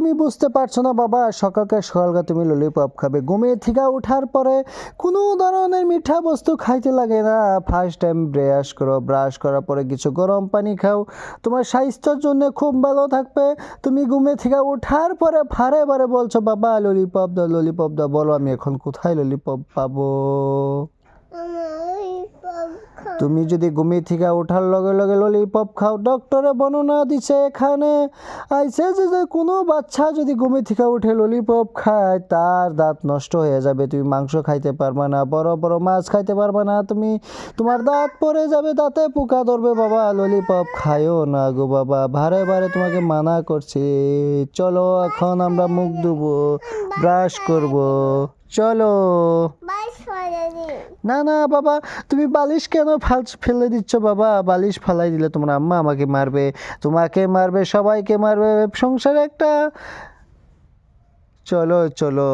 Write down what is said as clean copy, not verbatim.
তুমি বুঝতে পারছো না বাবা, সকালকে তুমি ললিপপ খাবে, ঘুমে থেকে ওঠার পরে কোনো ধরনের মিঠা বস্তু খাইতে লাগে না। ফার্স্ট টাইম ব্রাশ করার পরে কিছু গরম পানি খাও, তোমার স্বাস্থ্যের জন্য খুব ভালো থাকবে। তুমি ঘুমে থেকে ওঠার পরে বারে বারে বলছো বাবা ললিপপ দাও, বলো আমি এখন কোথায় ললিপপ পাবো? তুমি যদি ঘুমিয়ে থেকে ওঠার লগে লগে ললিপপ খাও, ডক্টরে বর্ণনা দিছে এখানে আইছে যে কোনো বাচ্চা যদি ঘুমিয়ে থেকে উঠে ললিপপ খায় তার দাঁত নষ্ট হয়ে যাবে, তুমি মাংস খাইতে পারবে না, বড় বড় মাছ খাইতে পারবে না, তোমার দাঁত পড়ে যাবে, দাঁতে পোকা ধরবে। বাবা ললিপপ খাইও না গো বাবা, বারে বারে তোমাকে মানা করছি। চলো এখন আমরা মুখ ধুবো, ব্রাশ করব, চলো। না না বাবা, তুমি বালিশ কেন ফেলে দিচ্ছ বাবা? বালিশ ফালাই দিলে তোমার আম্মা আমাকে মারবে, তোমাকে মারবে, সবাইকে মারবে, সংসারে একটা। চলো চলো।